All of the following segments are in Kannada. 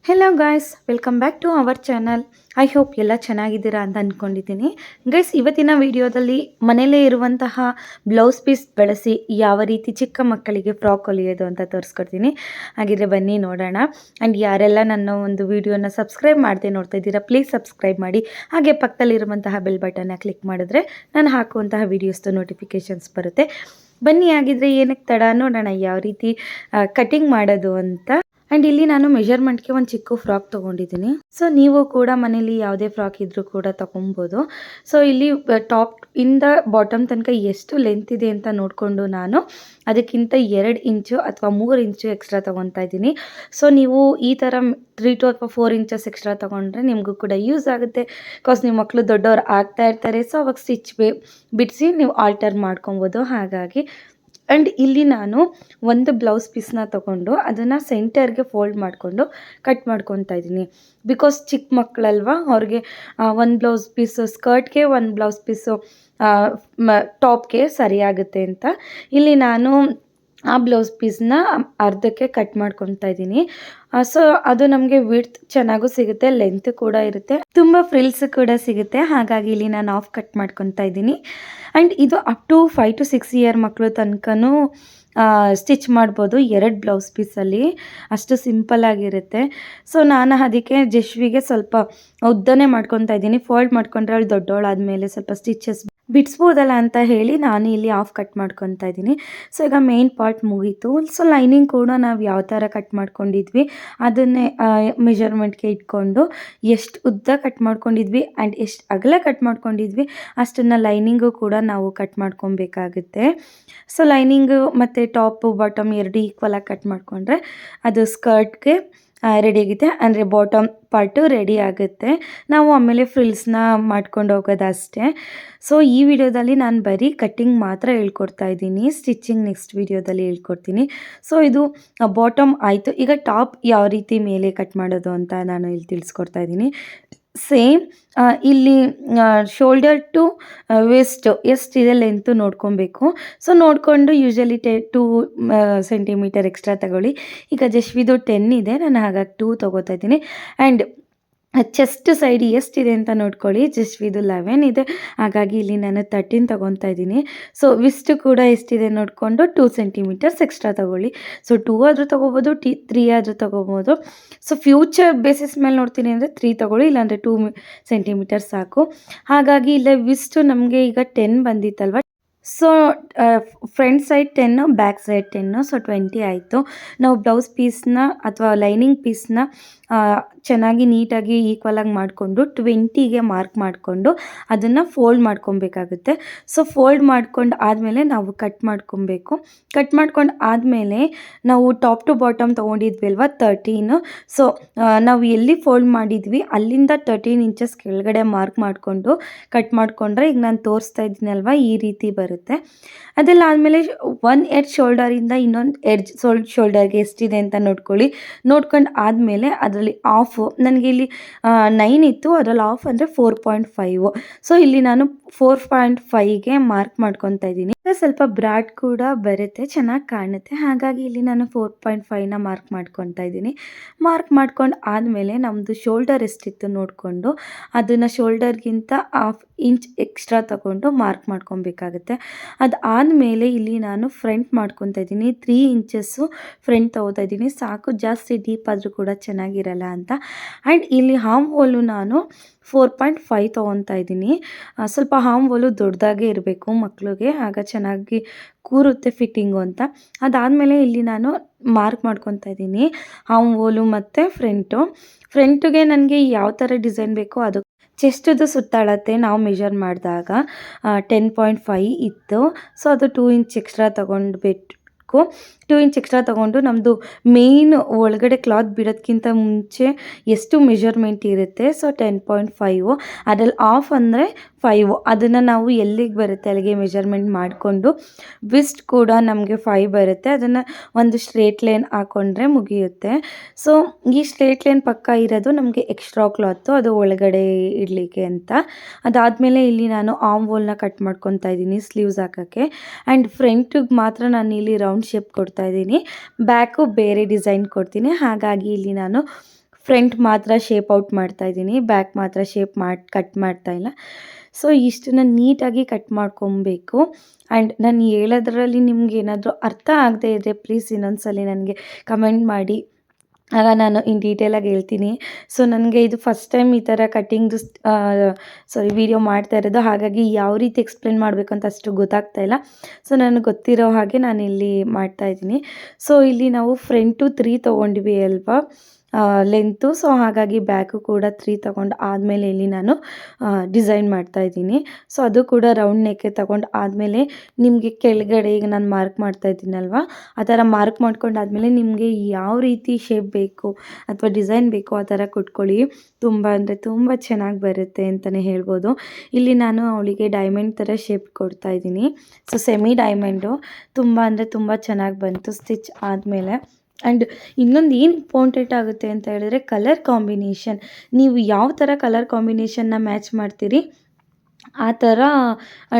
Hello guys, welcome back to our channel. I hope ಎಲ್ಲ ಚೆನ್ನಾಗಿದ್ದೀರಾ ಅಂತ ಅಂದ್ಕೊಂಡಿದ್ದೀನಿ. ಗೈಸ್, ಇವತ್ತಿನ ವಿಡಿಯೋದಲ್ಲಿ ಮನೇಲೇ ಇರುವಂತಹ ಬ್ಲೌಸ್ ಪೀಸ್ ಬಳಸಿ ಯಾವ ರೀತಿ ಚಿಕ್ಕ ಮಕ್ಕಳಿಗೆ ಫ್ರಾಕ್ ಹೊಲಿಯೋದು ಅಂತ ತೋರಿಸ್ಕೊಡ್ತೀನಿ. ಹಾಗಿದ್ರೆ ಬನ್ನಿ ನೋಡೋಣ. ಆ್ಯಂಡ್ ಯಾರೆಲ್ಲ ನನ್ನ ಒಂದು ವಿಡಿಯೋನ ಸಬ್ಸ್ಕ್ರೈಬ್ ಮಾಡದೆ ನೋಡ್ತಾ ಇದ್ದೀರಾ, ಪ್ಲೀಸ್ ಸಬ್ಸ್ಕ್ರೈಬ್ ಮಾಡಿ. ಹಾಗೆ ಪಕ್ಕದಲ್ಲಿರುವಂತಹ ಬೆಲ್ ಬಟನ್ನ ಕ್ಲಿಕ್ ಮಾಡಿದ್ರೆ ನಾನು ಹಾಕುವಂತಹ ವೀಡಿಯೋಸ್ದು ನೋಟಿಫಿಕೇಷನ್ಸ್ ಬರುತ್ತೆ. ಬನ್ನಿ, ಆಗಿದ್ರೆ ಏನಕ್ಕೆ ತಡ, ನೋಡೋಣ ಯಾವ ರೀತಿ ಕಟಿಂಗ್ ಮಾಡೋದು ಅಂತ. ಆ್ಯಂಡ್ ಇಲ್ಲಿ ನಾನು ಮೆಜರ್ಮೆಂಟ್ಗೆ ಒಂದು ಚಿಕ್ಕ ಫ್ರಾಕ್ ತೊಗೊಂಡಿದ್ದೀನಿ. ಸೊ ನೀವು ಕೂಡ ಮನೇಲಿ ಯಾವುದೇ ಫ್ರಾಕ್ ಇದ್ರೂ ಕೂಡ ತೊಗೊಬೋದು. ಸೊ ಇಲ್ಲಿ ಟಾಪ್ ಇಂದ ಬಾಟಮ್ ತನಕ ಎಷ್ಟು ಲೆಂತ್ ಇದೆ ಅಂತ ನೋಡಿಕೊಂಡು ನಾನು ಅದಕ್ಕಿಂತ 2 ಇಂಚು ಅಥವಾ 3 ಇಂಚು ಎಕ್ಸ್ಟ್ರಾ ತೊಗೊತಾ ಇದ್ದೀನಿ. ಸೊ ನೀವು ಈ ಥರ 3 to ಅಥವಾ 4 ಇಂಚಸ್ ಎಕ್ಸ್ಟ್ರಾ ತೊಗೊಂಡ್ರೆ ನಿಮಗೂ ಕೂಡ ಯೂಸ್ ಆಗುತ್ತೆ. ಬಿಕಾಸ್ ನಿಮ್ಮ ಮಕ್ಕಳು ದೊಡ್ಡವ್ರು ಆಗ್ತಾ ಇರ್ತಾರೆ. ಸೊ ಅವಾಗ ಸ್ಟಿಚ್ ಬಿಡಿಸಿ ನೀವು ಆಲ್ಟರ್ ಮಾಡ್ಕೊಬೋದು. ಹಾಗಾಗಿ ಆ್ಯಂಡ್ ಇಲ್ಲಿ ನಾನು ಒಂದು ಬ್ಲೌಸ್ ಪೀಸ್ನ ತೊಗೊಂಡು ಅದನ್ನು ಸೆಂಟರ್ಗೆ ಫೋಲ್ಡ್ ಮಾಡಿಕೊಂಡು ಕಟ್ ಮಾಡ್ಕೊತಾ ಇದ್ದೀನಿ. ಬಿಕಾಸ್ ಚಿಕ್ಕ ಮಕ್ಕಳಲ್ವ, ಅವ್ರಿಗೆ ಒಂದು ಬ್ಲೌಸ್ ಪೀಸು ಸ್ಕರ್ಟ್ಗೆ, ಒಂದು ಬ್ಲೌಸ್ ಪೀಸು ಟಾಪ್ಗೆ ಸರಿಯಾಗುತ್ತೆ ಅಂತ ಇಲ್ಲಿ ನಾನು ಆ ಬ್ಲೌಸ್ ಪೀಸ್ನ ಅರ್ಧಕ್ಕೆ ಕಟ್ ಮಾಡ್ಕೊತಾ ಇದ್ದೀನಿ. ಸೊ ಅದು ನಮಗೆ ವಿಡ್ತ್ ಚೆನ್ನಾಗೂ ಸಿಗುತ್ತೆ, ಲೆಂತ್ ಕೂಡ ಇರುತ್ತೆ, ತುಂಬ ಫ್ರಿಲ್ಸ್ ಕೂಡ ಸಿಗುತ್ತೆ. ಹಾಗಾಗಿ ಇಲ್ಲಿ ನಾನು ಆಫ್ ಕಟ್ ಮಾಡ್ಕೊತಾ ಇದ್ದೀನಿ. ಆ್ಯಂಡ್ ಇದು ಅಪ್ ಟು 5 to 6 ಇಯರ್ ಮಕ್ಕಳು ತನಕನೂ ಸ್ಟಿಚ್ ಮಾಡ್ಬೋದು 2 ಬ್ಲೌಸ್ ಪೀಸಲ್ಲಿ. ಅಷ್ಟು ಸಿಂಪಲ್ಲಾಗಿರುತ್ತೆ. ಸೊ ನಾನು ಅದಕ್ಕೆ ಜಶ್ವಿಗೆ ಸ್ವಲ್ಪ ಉದ್ದನೇ ಮಾಡ್ಕೊತಾ ಇದ್ದೀನಿ. ಫೋಲ್ಡ್ ಮಾಡ್ಕೊಂಡ್ರೆ ಅವಳು ದೊಡ್ಡವಳಾದಮೇಲೆ ಸ್ವಲ್ಪ ಸ್ಟಿಚಸ್ ಬಿಡಿಸ್ಬೋದಲ್ಲ ಅಂತ ಹೇಳಿ ನಾನು ಇಲ್ಲಿ ಆಫ್ ಕಟ್ ಮಾಡ್ಕೊತಾ ಇದ್ದೀನಿ. ಸೊ ಈಗ ಮೇನ್ ಪಾರ್ಟ್ ಮುಗೀತು. ಸೊ ಲೈನಿಂಗ್ ಕೂಡ ನಾವು ಯಾವ ಥರ ಕಟ್ ಮಾಡ್ಕೊಂಡಿದ್ವಿ ಅದನ್ನೇ ಮೆಜರ್ಮೆಂಟ್ಗೆ ಇಟ್ಕೊಂಡು ಎಷ್ಟು ಉದ್ದ ಕಟ್ ಮಾಡ್ಕೊಂಡಿದ್ವಿ ಆ್ಯಂಡ್ ಎಷ್ಟು ಅಗಲ ಕಟ್ ಮಾಡ್ಕೊಂಡಿದ್ವಿ ಅಷ್ಟನ್ನು ಲೈನಿಂಗು ಕೂಡ ನಾವು ಕಟ್ ಮಾಡ್ಕೊಬೇಕಾಗುತ್ತೆ. ಸೊ ಲೈನಿಂಗು ಮತ್ತು ಟಾಪು ಬಾಟಮ್ 2 ಈಕ್ವಲಾಗಿ ಕಟ್ ಮಾಡಿಕೊಂಡ್ರೆ ಅದು ಸ್ಕರ್ಟ್ಗೆ ರೆಡಿ ಆಗುತ್ತೆ. ಅಂದರೆ ಬಾಟಮ್ ಪಾರ್ಟು ರೆಡಿ ಆಗುತ್ತೆ. ನಾವು ಆಮೇಲೆ ಫ್ರಿಲ್ಸ್ನ ಮಾಡ್ಕೊಂಡು ಹೋಗೋದು ಅಷ್ಟೇ. ಸೊ ಈ ವಿಡಿಯೋದಲ್ಲಿ ನಾನು ಬರೀ ಕಟ್ಟಿಂಗ್ ಮಾತ್ರ ಹೇಳ್ಕೊಡ್ತಾ ಇದ್ದೀನಿ. ಸ್ಟಿಚಿಂಗ್ ನೆಕ್ಸ್ಟ್ ವಿಡಿಯೋದಲ್ಲಿ ಹೇಳ್ಕೊಡ್ತೀನಿ. ಸೊ ಇದು ಬಾಟಮ್ ಆಯಿತು. ಈಗ ಟಾಪ್ ಯಾವ ರೀತಿ ಮೇಲೆ ಕಟ್ ಮಾಡೋದು ಅಂತ ನಾನು ಇಲ್ಲಿ ತಿಳಿಸ್ಕೊಡ್ತಾ ಇದ್ದೀನಿ. ಸೇಮ್ ಇಲ್ಲಿ ಶೋಲ್ಡರ್ ಟು ವೇಸ್ಟ್ ಎಷ್ಟಿದೆ ಲೆಂತು ನೋಡ್ಕೊಬೇಕು. ಸೊ ನೋಡಿಕೊಂಡು ಯೂಶಲಿ 2 ಸೆಂಟಿಮೀಟರ್ ಎಕ್ಸ್ಟ್ರಾ ತಗೊಳ್ಳಿ. ಈಗ ಜಶ್ವಿದು 10 ಇದೆ, ನಾನು ಹಾಗಾಗಿ 2 ತೊಗೋತಾ ಇದ್ದೀನಿ. ಆ್ಯಂಡ್ ಚೆಸ್ಟ್ ಸೈಡ್ ಎಷ್ಟಿದೆ ಅಂತ ನೋಡ್ಕೊಳ್ಳಿ. ಜಶ್ವಿದು 11 ಇದೆ, ಹಾಗಾಗಿ ಇಲ್ಲಿ ನಾನು 13 ತೊಗೊತಾ ಇದ್ದೀನಿ. ಸೊ ವಿಸ್ಟ್ ಕೂಡ ಎಷ್ಟಿದೆ ನೋಡಿಕೊಂಡು 2 ಸೆಂಟಿಮೀಟರ್ಸ್ ಎಕ್ಸ್ಟ್ರಾ ತೊಗೊಳ್ಳಿ. ಸೊ 2 ಆದರೂ ತೊಗೋಬೋದು, 3 ಆದರೂ ತೊಗೋಬೋದು. ಸೊ ಫ್ಯೂಚರ್ ಬೇಸಿಸ್ ಮೇಲೆ ನೋಡ್ತೀನಿ ಅಂದರೆ 3 ತೊಗೊಳ್ಳಿ, ಇಲ್ಲಾಂದರೆ 2 ಸೆಂಟಿಮೀಟರ್ ಸಾಕು. ಹಾಗಾಗಿ ಇಲ್ಲೇ ವಿಸ್ಟು ನಮಗೆ ಈಗ 10 ಬಂದಿತ್ತಲ್ವ. So front side 10, back side 10, so 20 ಆಯಿತು. ನಾವು ಬ್ಲೌಸ್ ಪೀಸ್ನ ಅಥವಾ ಲೈನಿಂಗ್ ಪೀಸ್ನ ಚೆನ್ನಾಗಿ ನೀಟಾಗಿ ಈಕ್ವಲಾಗಿ ಮಾಡಿಕೊಂಡು 20ಗೆ ಮಾರ್ಕ್ ಮಾಡಿಕೊಂಡು ಅದನ್ನು ಫೋಲ್ಡ್ ಮಾಡ್ಕೊಬೇಕಾಗುತ್ತೆ. ಸೊ ಫೋಲ್ಡ್ ಮಾಡ್ಕೊಂಡು ಆದಮೇಲೆ ನಾವು ಕಟ್ ಮಾಡ್ಕೊಬೇಕು. ಕಟ್ ಮಾಡ್ಕೊಂಡು ಆದಮೇಲೆ ನಾವು ಟಾಪ್ ಟು ಬಾಟಮ್ ತೊಗೊಂಡಿದ್ವಿ ಅಲ್ವಾ 13. ಸೊ ನಾವು ಎಲ್ಲಿ ಫೋಲ್ಡ್ ಮಾಡಿದ್ವಿ ಅಲ್ಲಿಂದ 13 ಇಂಚಸ್ ಕೆಳಗಡೆ ಮಾರ್ಕ್ ಮಾಡಿಕೊಂಡು ಕಟ್ ಮಾಡಿಕೊಂಡ್ರೆ ಈಗ ನಾನು ತೋರಿಸ್ತಾ ಇದ್ದೀನಲ್ವ ಈ ರೀತಿ ಬರುತ್ತೆ. ಅದೆಲ್ಲ ಆದಮೇಲೆ 1 ಎಡ್ಜ್ ಶೋಲ್ಡರಿಂದ ಇನ್ನೊಂದು ಎಡ್ಜ್ ಶೋಲ್ಡರ್ಗೆ ಎಷ್ಟಿದೆ ಅಂತ ನೋಡ್ಕೊಳ್ಳಿ. ನೋಡ್ಕೊಂಡು ಆದಮೇಲೆ ಅದರಲ್ಲಿ ಆಫ್ ನನಗೆ ಇಲ್ಲಿ 9 ಇತ್ತು, ಅದರಲ್ಲಿ ಆಫ್ ಅಂದರೆ 4.5. ಸೊ ಇಲ್ಲಿ ನಾನು 4.5ಗೆ ಮಾರ್ಕ್ ಮಾಡ್ಕೊತಾ ಇದ್ದೀನಿ. ಸ್ವಲ್ಪ ಬ್ರಾಡ್ ಕೂಡ ಬರುತ್ತೆ, ಚೆನ್ನಾಗಿ ಕಾಣುತ್ತೆ. ಹಾಗಾಗಿ ಇಲ್ಲಿ ನಾನು 4.5ನ ಮಾರ್ಕ್ ಮಾಡ್ಕೊತಾ ಇದ್ದೀನಿ. ಮಾರ್ಕ್ ಮಾಡ್ಕೊಂಡು ಆದಮೇಲೆ ನಮ್ಮದು ಶೋಲ್ಡರ್ ಎಷ್ಟಿತ್ತು ನೋಡಿಕೊಂಡು ಅದನ್ನು ಶೋಲ್ಡರ್ಗಿಂತ 1/2 ಇಂಚ್ ಎಕ್ಸ್ಟ್ರಾ ತಗೊಂಡು ಮಾರ್ಕ್ ಮಾಡ್ಕೊಬೇಕಾಗುತ್ತೆ. ಅದಾದಮೇಲೆ ಇಲ್ಲಿ ನಾನು ಫ್ರಂಟ್ ಮಾಡ್ಕೊತಾ ಇದ್ದೀನಿ. 3 ಇಂಚಸ್ಸು ಫ್ರಂಟ್ ತೊಗೋತಾ ಇದ್ದೀನಿ, ಸಾಕು, ಜಾಸ್ತಿ ಡೀಪ್ ಆದರೂ ಕೂಡ ಚೆನ್ನಾಗಿರಲ್ಲ ಅಂತ. ಆ್ಯಂಡ್ ಇಲ್ಲಿ ಹಾಮ್ ಹೋಲು ನಾನು 4.5 ತೊಗೊತಾ ಇದ್ದೀನಿ. ಸ್ವಲ್ಪ ಹಾಮ್ ಹೋಲು ದೊಡ್ಡದಾಗೇ ಇರಬೇಕು ಮಕ್ಕಳಿಗೆ, ಆಗ ಚೆನ್ನಾಗಿ ಕೂರುತ್ತೆ ಫಿಟ್ಟಿಂಗು ಅಂತ. ಅದಾದಮೇಲೆ ಇಲ್ಲಿ ನಾನು ಮಾರ್ಕ್ ಮಾಡ್ಕೊತಾ ಇದ್ದೀನಿ ಹಾಮ್ ಹೋಲು ಮತ್ತು ಫ್ರಂಟಿಗೆ ನನಗೆ ಯಾವ ಥರ ಡಿಸೈನ್ ಬೇಕೋ ಅದು. ಚೆಸ್ಟದು ಸುತ್ತಾಳತ್ತೆ ನಾವು ಮೆಜರ್ ಮಾಡಿದಾಗ 10.5 ಇತ್ತು. ಸೊ ಅದು 2 ಇಂಚ್ ಎಕ್ಸ್ಟ್ರಾ ತೊಗೊಂಡ್ಬಿಟ್ಟು 2 ಇಂಚ್ ಎಕ್ಸ್ಟ್ರಾ ತೊಗೊಂಡು ನಮ್ಮದು ಮೇಯ್ನ್ ಒಳಗಡೆ ಕ್ಲಾತ್ ಬಿಡೋದಕ್ಕಿಂತ ಮುಂಚೆ ಎಷ್ಟು ಮೆಜರ್ಮೆಂಟ್ ಇರುತ್ತೆ. ಸೊ 10.5 ಅದರಲ್ಲಿ ಆಫ್ ಅಂದರೆ 5. ಅದನ್ನು ನಾವು ಎಲ್ಲಿಗೆ ಬರುತ್ತೆ ಅಲ್ಲಿಗೆ ಮೆಜರ್ಮೆಂಟ್ ಮಾಡಿಕೊಂಡು ವಿಸ್ಟ್ ಕೂಡ ನಮಗೆ 5 ಬರುತ್ತೆ. ಅದನ್ನು ಒಂದು ಸ್ಟ್ರೇಟ್ ಲೈನ್ ಹಾಕ್ಕೊಂಡ್ರೆ ಮುಗಿಯುತ್ತೆ. ಸೊ ಈ ಸ್ಟ್ರೇಟ್ ಲೈನ್ ಪಕ್ಕ ಇರೋದು ನಮಗೆ ಎಕ್ಸ್ಟ್ರಾ ಕ್ಲಾತು, ಅದು ಒಳಗಡೆ ಇಡಲಿಕ್ಕೆ ಅಂತ. ಅದಾದಮೇಲೆ ಇಲ್ಲಿ ನಾನು ಆರ್ಮ್ ಹೋಲ್ನ ಕಟ್ ಮಾಡ್ಕೊತಾ ಇದ್ದೀನಿ ಸ್ಲೀವ್ಸ್ ಹಾಕೋಕ್ಕೆ. ಆ್ಯಂಡ್ ಫ್ರಂಟಿಗೆ ಮಾತ್ರ ನಾನು ಇಲ್ಲಿ ರೌಂಡ್ ಶೇಪ್ ಕೊಡ್ತಾ ಇದ್ದೀನಿ, ಬ್ಯಾಕು ಬೇರೆ ಡಿಸೈನ್ ಕೊಡ್ತೀನಿ. ಹಾಗಾಗಿ ಇಲ್ಲಿ ನಾನು ಫ್ರಂಟ್ ಮಾತ್ರ ಶೇಪ್ ಔಟ್ ಮಾಡ್ತಾಯಿದ್ದೀನಿ, ಬ್ಯಾಕ್ ಮಾತ್ರ ಕಟ್ ಮಾಡ್ತಾಯಿಲ್ಲ. ಸೊ ಇಷ್ಟನ್ನು ನೀಟಾಗಿ ಕಟ್ ಮಾಡ್ಕೊಬೇಕು. ಆ್ಯಂಡ್ ನಾನು ಹೇಳೋದ್ರಲ್ಲಿ ನಿಮ್ಗೆ ಏನಾದರೂ ಅರ್ಥ ಆಗದೇ ಇದ್ದರೆ ಪ್ಲೀಸ್ ಇನ್ನೊಂದ್ಸಲಿ ನನಗೆ ಕಮೆಂಟ್ ಮಾಡಿ, ಆಗ ನಾನು ಇನ್ ಡೀಟೇಲಾಗಿ ಹೇಳ್ತೀನಿ. ಸೊ ನನಗೆ ಇದು ಫಸ್ಟ್ ಟೈಮ್ ಈ ಥರ ಕಟ್ಟಿಂಗ್ದು ವಿಡಿಯೋ ಮಾಡ್ತಾ ಇರೋದು, ಹಾಗಾಗಿ ಯಾವ ರೀತಿ ಎಕ್ಸ್ಪ್ಲೇನ್ ಮಾಡಬೇಕು ಅಂತ ಅಷ್ಟು ಗೊತ್ತಾಗ್ತಾ ಇಲ್ಲ. ಸೊ ನನಗೆ ಗೊತ್ತಿರೋ ಹಾಗೆ ನಾನಿಲ್ಲಿ ಮಾಡ್ತಾಯಿದ್ದೀನಿ. ಸೊ ಇಲ್ಲಿ ನಾವು ಫ್ರಂಟು 3 ತೊಗೊಂಡ್ವಿ ಅಲ್ವಾ ಲೆಂತು. ಸೊ ಹಾಗಾಗಿ ಬ್ಯಾಕು ಕೂಡ 3 ತೊಗೊಂಡು ಆದಮೇಲೆ ಇಲ್ಲಿ ನಾನು ಡಿಸೈನ್ ಮಾಡ್ತಾಯಿದ್ದೀನಿ. ಸೊ ಅದು ಕೂಡ ರೌಂಡ್ ನೆಕ್ಕೆ ತೊಗೊಂಡು ಆದಮೇಲೆ ನಿಮಗೆ ಕೆಳಗಡೆ ಈಗ ನಾನು ಮಾರ್ಕ್ ಮಾಡ್ತಾಯಿದ್ದೀನಲ್ವ, ಆ ಥರ ಮಾರ್ಕ್ ಮಾಡ್ಕೊಂಡಾದಮೇಲೆ ನಿಮಗೆ ಯಾವ ರೀತಿ ಶೇಪ್ ಬೇಕು ಅಥವಾ ಡಿಸೈನ್ ಬೇಕು ಆ ಥರ ಕೊಟ್ಕೊಳ್ಳಿ. ತುಂಬ ಅಂದರೆ ತುಂಬ ಚೆನ್ನಾಗಿ ಬರುತ್ತೆ ಅಂತಲೇ ಹೇಳ್ಬೋದು. ಇಲ್ಲಿ ನಾನು ಅವಳಿಗೆ ಡೈಮಂಡ್ ಥರ ಶೇಪ್ ಕೊಡ್ತಾಯಿದ್ದೀನಿ. ಸೊ ಸೆಮಿ ಡೈಮಂಡು ತುಂಬ ಅಂದರೆ ತುಂಬ ಚೆನ್ನಾಗಿ ಬಂತು ಸ್ಟಿಚ್ ಆದಮೇಲೆ. ಆ್ಯಂಡ್ ಇನ್ನೊಂದು ಏನು ಇಂಪಾರ್ಟೆಂಟ್ ಆಗುತ್ತೆ ಅಂತ ಹೇಳಿದ್ರೆ ಕಲರ್ ಕಾಂಬಿನೇಷನ್. ನೀವು ಯಾವ ಥರ ಕಲರ್ ಕಾಂಬಿನೇಷನ್ನ ಮ್ಯಾಚ್ ಮಾಡ್ತೀರಿ ಆ ಥರ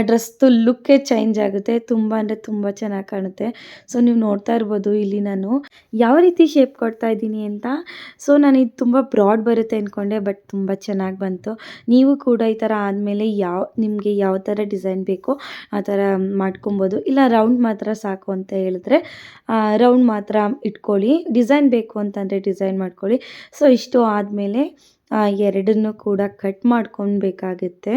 ಡ್ರೆಸ್ದು ಲುಕ್ಕೇ ಚೇಂಜ್ ಆಗುತ್ತೆ. ತುಂಬ ಅಂದರೆ ತುಂಬ ಚೆನ್ನಾಗಿ ಕಾಣುತ್ತೆ. ಸೊ ನೀವು ನೋಡ್ತಾ ಇರ್ಬೋದು ಇಲ್ಲಿ ನಾನು ಯಾವ ರೀತಿ ಶೇಪ್ ಕೊಡ್ತಾ ಇದ್ದೀನಿ ಅಂತ. ಸೊ ನಾನು ಇದು ತುಂಬ ಬ್ರಾಡ್ ಬರುತ್ತೆ ಅಂದ್ಕೊಂಡೆ, ಬಟ್ ತುಂಬ ಚೆನ್ನಾಗಿ ಬಂತು. ನೀವು ಕೂಡ ಈ ಥರ ಆದಮೇಲೆ ನಿಮಗೆ ಯಾವ ಥರ ಡಿಸೈನ್ ಬೇಕೋ ಆ ಥರ ಮಾಡ್ಕೊಬೋದು. ಇಲ್ಲ ರೌಂಡ್ ಮಾತ್ರ ಸಾಕು ಅಂತ ಹೇಳಿದ್ರೆ ರೌಂಡ್ ಮಾತ್ರ ಇಟ್ಕೊಳ್ಳಿ, ಡಿಸೈನ್ ಬೇಕು ಅಂತಂದರೆ ಡಿಸೈನ್ ಮಾಡ್ಕೊಳ್ಳಿ. ಸೊ ಇಷ್ಟು ಆದಮೇಲೆ ಎರಡನ್ನೂ ಕೂಡ ಕಟ್ ಮಾಡ್ಕೊಳ್ಬೇಕಾಗುತ್ತೆ.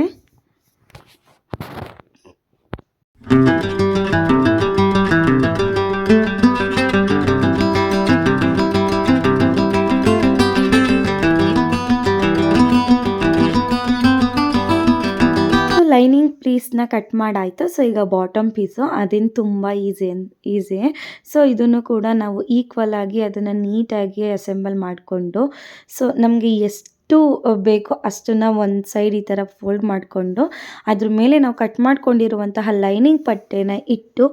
ಲೈನಿಂಗ್ ಪೀಸ್ನ ಕಟ್ ಮಾಡಾಯಿತು. ಸೊ ಈಗ ಬಾಟಮ್ ಪೀಸು ಅದೇನು ತುಂಬ ಈಸಿ. ಸೊ ಇದನ್ನು ಕೂಡ ನಾವು ಈಕ್ವಲ್ ಆಗಿ ಅದನ್ನು ನೀಟಾಗಿ ಅಸೆಂಬಲ್ ಮಾಡಿಕೊಂಡು, ಸೊ ನಮಗೆ ಎಷ್ಟು ಬೇಕೋ ಅಷ್ಟನ್ನು ಒಂದು ಸೈಡ್ ಈ ಥರ ಫೋಲ್ಡ್ ಮಾಡಿಕೊಂಡು ಅದ್ರ ಮೇಲೆ ನಾವು ಕಟ್ ಮಾಡ್ಕೊಂಡಿರುವಂತಹ ಲೈನಿಂಗ್ ಪಟ್ಟೆನ ಇಟ್ಟು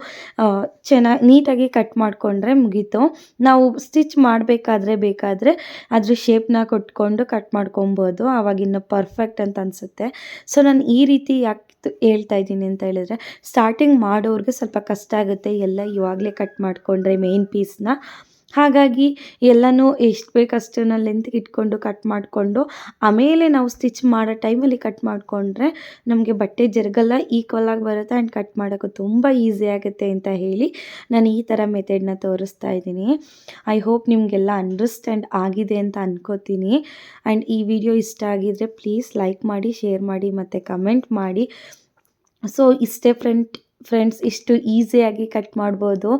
ನೀಟಾಗಿ ಕಟ್ ಮಾಡಿಕೊಂಡ್ರೆ ಮುಗೀತು. ನಾವು ಸ್ಟಿಚ್ ಬೇಕಾದರೆ ಅದ್ರ ಶೇಪ್ನ ಕೊಟ್ಕೊಂಡು ಕಟ್ ಮಾಡ್ಕೊಬೋದು, ಆವಾಗ ಇನ್ನೂ ಪರ್ಫೆಕ್ಟ್ ಅಂತ ಅನಿಸುತ್ತೆ. ಸೊ ನಾನು ಈ ರೀತಿ ಯಾಕೆ ಹೇಳ್ತಾ ಇದ್ದೀನಿ ಅಂತ ಹೇಳಿದ್ರೆ, ಸ್ಟಾರ್ಟಿಂಗ್ ಮಾಡೋರಿಗೆ ಸ್ವಲ್ಪ ಕಷ್ಟ ಆಗುತ್ತೆ ಎಲ್ಲ ಇವಾಗಲೇ ಕಟ್ ಮಾಡಿಕೊಂಡ್ರೆ ಮೇನ್ ಪೀಸ್ನ. ಹಾಗಾಗಿ ಎಲ್ಲನೂ ಎಷ್ಟು ಬೇಕು ಅಷ್ಟನ್ನು ಲೆಂತ್ಗೆ ಇಟ್ಕೊಂಡು ಕಟ್ ಮಾಡಿಕೊಂಡು ಆಮೇಲೆ ನಾವು ಸ್ಟಿಚ್ ಮಾಡೋ ಟೈಮಲ್ಲಿ ಕಟ್ ಮಾಡಿಕೊಂಡ್ರೆ ನಮಗೆ ಬಟ್ಟೆ ಜರುಗಲ್ಲ, ಈಕ್ವಲ್ ಆಗಿ ಬರುತ್ತೆ ಆ್ಯಂಡ್ ಕಟ್ ಮಾಡೋಕ್ಕೂ ತುಂಬ ಈಸಿ ಆಗುತ್ತೆ ಅಂತ ಹೇಳಿ ನಾನು ಈ ಥರ ಮೆಥಡ್ನ ತೋರಿಸ್ತಾ ಇದ್ದೀನಿ. ಐ ಹೋಪ್ ನಿಮಗೆಲ್ಲ ಅಂಡರ್ಸ್ಟ್ಯಾಂಡ್ ಆಗಿದೆ ಅಂತ ಅನ್ಕೋತೀನಿ. ಆ್ಯಂಡ್ ಈ ವಿಡಿಯೋ ಇಷ್ಟ ಆಗಿದರೆ ಪ್ಲೀಸ್ ಲೈಕ್ ಮಾಡಿ, ಶೇರ್ ಮಾಡಿ ಮತ್ತು ಕಮೆಂಟ್ ಮಾಡಿ. ಸೊ ಇಷ್ಟೇ ಫ್ರೆಂಡ್ಸ್, ಇಷ್ಟು ಈಸಿಯಾಗಿ ಕಟ್ ಮಾಡ್ಬೋದು.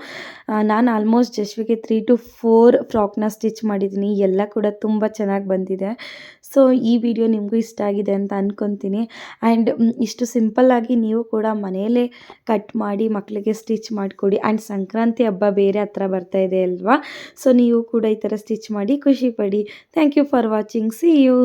ನಾನು ಆಲ್ಮೋಸ್ಟ್ ಜಶ್ವಿಗೆ 3 to 4 ಫ್ರಾಕ್ನ ಸ್ಟಿಚ್ ಮಾಡಿದ್ದೀನಿ, ಎಲ್ಲ ಕೂಡ ತುಂಬ ಚೆನ್ನಾಗಿ ಬಂದಿದೆ. ಸೊ ಈ ವಿಡಿಯೋ ನಿಮಗೂ ಇಷ್ಟ ಆಗಿದೆ ಅಂತ ಅಂದ್ಕೊತೀನಿ. ಆ್ಯಂಡ್ ಇಷ್ಟು ಸಿಂಪಲ್ಲಾಗಿ ನೀವು ಕೂಡ ಮನೆಯಲ್ಲೇ ಕಟ್ ಮಾಡಿ ಮಕ್ಕಳಿಗೆ ಸ್ಟಿಚ್ ಮಾಡಿಕೊಡಿ. ಆ್ಯಂಡ್ ಸಂಕ್ರಾಂತಿ ಹಬ್ಬ ಬೇರೆ ಹತ್ರ ಬರ್ತಾ ಇದೆ ಅಲ್ವಾ, ಸೊ ನೀವು ಕೂಡ ಈ ಥರ ಸ್ಟಿಚ್ ಮಾಡಿ ಖುಷಿ ಪಡಿ. Thank you for watching. See you.